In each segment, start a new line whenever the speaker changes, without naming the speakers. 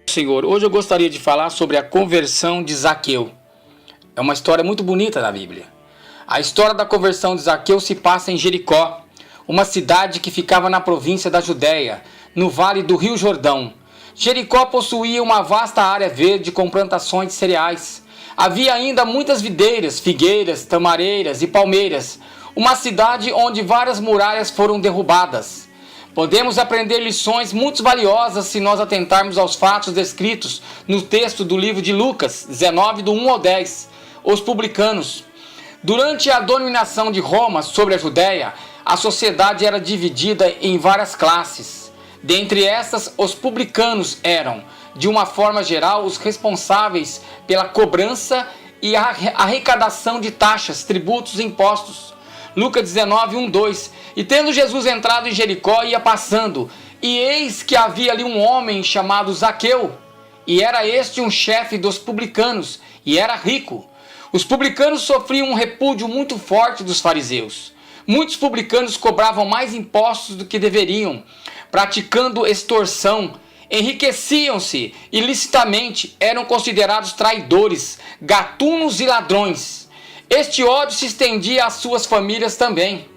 Senhor, hoje eu gostaria de falar sobre a conversão de Zaqueu. É uma história muito bonita da Bíblia. A história da conversão de Zaqueu se passa em Jericó, uma cidade que ficava na província da Judéia, no vale do Rio Jordão. Jericó possuía uma vasta área verde com plantações de cereais. Havia ainda muitas videiras, figueiras, tamareiras e palmeiras. Uma cidade onde várias muralhas foram derrubadas. Podemos aprender lições muito valiosas se nós atentarmos aos fatos descritos no texto do livro de Lucas 19, do 1 ao 10, os publicanos. Durante a dominação de Roma sobre a Judéia, a sociedade era dividida em várias classes. Dentre estas, os publicanos eram, de uma forma geral, os responsáveis pela cobrança e arrecadação de taxas, tributos e impostos. Lucas 19, 1, 2. E tendo Jesus entrado em Jericó, ia passando, e eis que havia ali um homem chamado Zaqueu, e era este um chefe dos publicanos, e era rico. Os publicanos sofriam um repúdio muito forte dos fariseus. Muitos publicanos cobravam mais impostos do que deveriam, praticando extorsão, enriqueciam-se ilicitamente, eram considerados traidores, gatunos e ladrões. Este ódio se estendia às suas famílias também.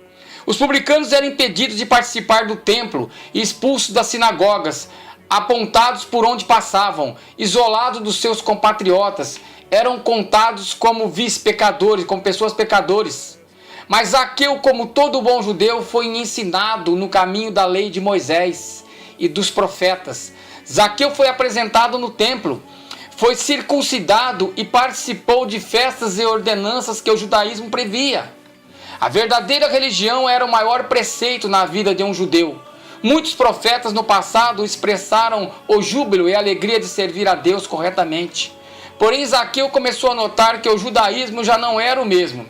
Os publicanos eram impedidos de participar do templo e expulsos das sinagogas, apontados por onde passavam, isolados dos seus compatriotas, eram contados como vice-pecadores, como pessoas pecadores. Mas Zaqueu, como todo bom judeu, foi ensinado no caminho da lei de Moisés e dos profetas. Zaqueu foi apresentado no templo, foi circuncidado e participou de festas e ordenanças que o judaísmo previa. A verdadeira religião era o maior preceito na vida de um judeu. Muitos profetas no passado expressaram o júbilo e a alegria de servir a Deus corretamente. Porém, Zaqueu começou a notar que o judaísmo já não era o mesmo.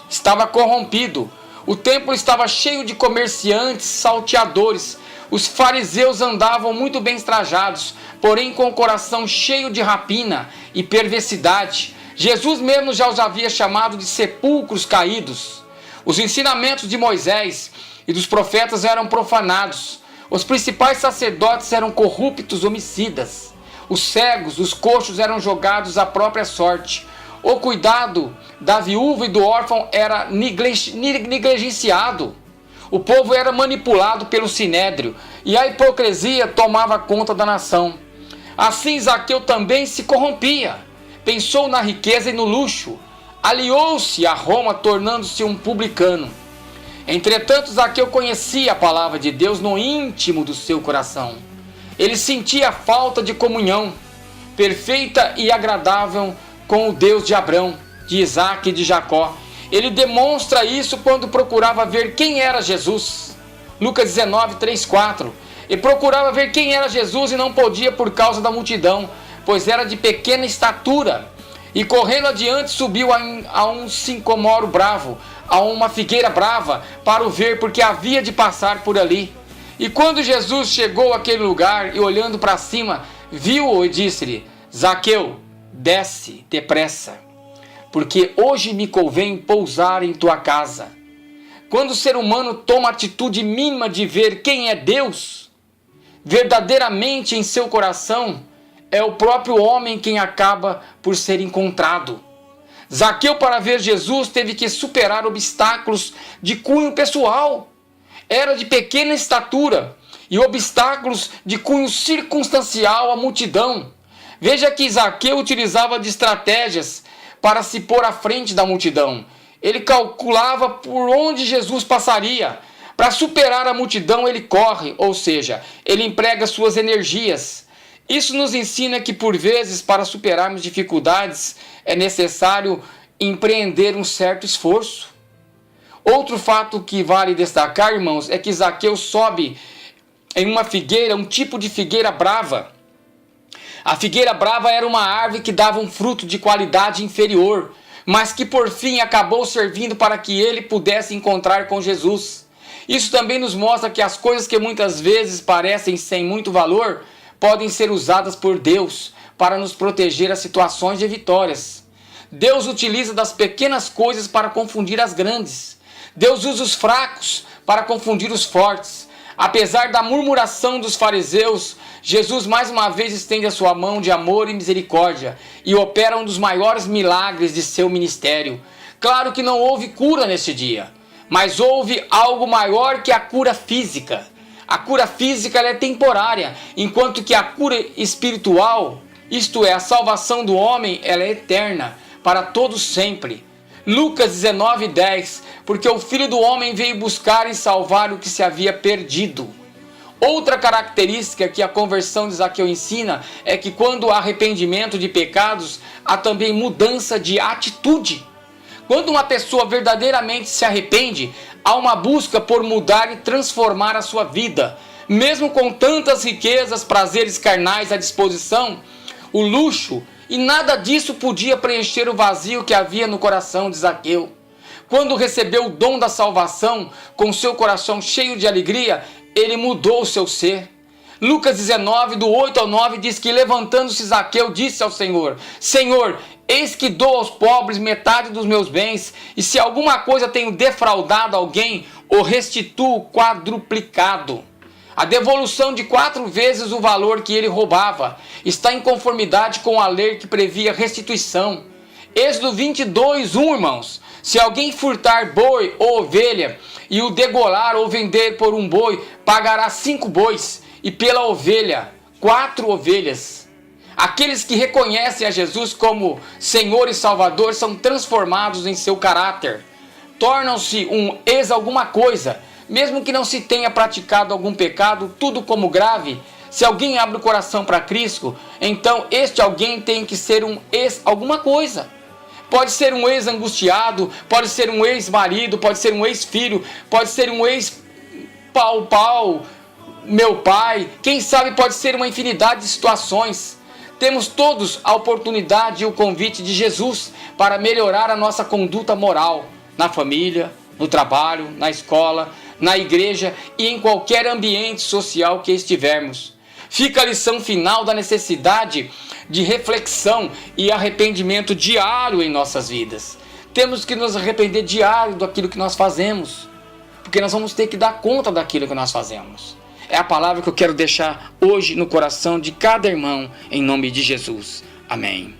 Estava corrompido. O templo estava cheio de comerciantes, salteadores. Os fariseus andavam muito bem trajados, porém com o coração cheio de rapina e perversidade. Jesus mesmo já os havia chamado de sepulcros caídos. Os ensinamentos de Moisés e dos profetas eram profanados. Os principais sacerdotes eram corruptos homicidas. Os cegos, os coxos eram jogados à própria sorte. O cuidado da viúva e do órfão era negligenciado. O povo era manipulado pelo sinédrio e a hipocrisia tomava conta da nação. Assim Zaqueu também se corrompia. Pensou na riqueza e no luxo. Aliou-se a Roma, tornando-se um publicano. Entretanto, Zaqueu conhecia a palavra de Deus no íntimo do seu coração. Ele sentia a falta de comunhão perfeita e agradável com o Deus de Abraão, de Isaac e de Jacó. Ele demonstra isso quando procurava ver quem era Jesus. Lucas 19, 3, 4. Ele procurava ver quem era Jesus e não podia por causa da multidão, pois era de pequena estatura. E correndo adiante subiu a um sicomoro bravo, a uma figueira brava, para o ver, porque havia de passar por ali. E quando Jesus chegou àquele lugar e olhando para cima, viu-o e disse-lhe: Zaqueu, desce depressa, porque hoje me convém pousar em tua casa. Quando o ser humano toma a atitude mínima de ver quem é Deus, verdadeiramente em seu coração, é o próprio homem quem acaba por ser encontrado. Zaqueu, para ver Jesus, teve que superar obstáculos de cunho pessoal. Era de pequena estatura e obstáculos de cunho circunstancial à multidão. Veja que Zaqueu utilizava de estratégias para se pôr à frente da multidão. Ele calculava por onde Jesus passaria. Para superar a multidão ele corre, ou seja, ele emprega suas energias. Isso nos ensina que por vezes para superarmos dificuldades é necessário empreender um certo esforço. Outro fato que vale destacar, irmãos, é que Zaqueu sobe em uma figueira, um tipo de figueira brava. A figueira brava era uma árvore que dava um fruto de qualidade inferior, mas que por fim acabou servindo para que ele pudesse encontrar com Jesus. Isso também nos mostra que as coisas que muitas vezes parecem sem muito valor podem ser usadas por Deus para nos proteger das situações de vitórias. Deus utiliza das pequenas coisas para confundir as grandes. Deus usa os fracos para confundir os fortes. Apesar da murmuração dos fariseus, Jesus mais uma vez estende a sua mão de amor e misericórdia e opera um dos maiores milagres de seu ministério. Claro que não houve cura nesse dia, mas houve algo maior que a cura física. A cura física ela é temporária, enquanto que a cura espiritual, isto é, a salvação do homem, ela é eterna, para todos sempre. Lucas 19:10, porque o Filho do Homem veio buscar e salvar o que se havia perdido. Outra característica que a conversão de Zaqueu ensina é que quando há arrependimento de pecados, há também mudança de atitude. Quando uma pessoa verdadeiramente se arrepende, há uma busca por mudar e transformar a sua vida. Mesmo com tantas riquezas, prazeres carnais à disposição, o luxo, e nada disso podia preencher o vazio que havia no coração de Zaqueu. Quando recebeu o dom da salvação, com seu coração cheio de alegria, ele mudou o seu ser. Lucas 19, do 8 ao 9, diz que levantando-se Zaqueu, disse ao Senhor: Senhor, eis que dou aos pobres metade dos meus bens, e se alguma coisa tenho defraudado alguém, o restituo quadruplicado. A devolução de 4 vezes o valor que ele roubava está em conformidade com a lei que previa restituição. Êxodo 22:1, irmãos. Se alguém furtar boi ou ovelha e o degolar ou vender por um boi, pagará 5 bois e pela ovelha 4 ovelhas. Aqueles que reconhecem a Jesus como Senhor e Salvador são transformados em seu caráter. Tornam-se um ex-alguma coisa. Mesmo que não se tenha praticado algum pecado, tudo como grave, se alguém abre o coração para Cristo, então este alguém tem que ser um ex-alguma coisa. Pode ser um ex-angustiado, pode ser um ex-marido, pode ser um ex-filho, pode ser um ex-pau, meu pai, quem sabe pode ser uma infinidade de situações. Temos todos a oportunidade e o convite de Jesus para melhorar a nossa conduta moral, na família, no trabalho, na escola, na igreja e em qualquer ambiente social que estivermos. Fica a lição final da necessidade de reflexão e arrependimento diário em nossas vidas. Temos que nos arrepender diário daquilo que nós fazemos, porque nós vamos ter que dar conta daquilo que nós fazemos. É a palavra que eu quero deixar hoje no coração de cada irmão, em nome de Jesus. Amém.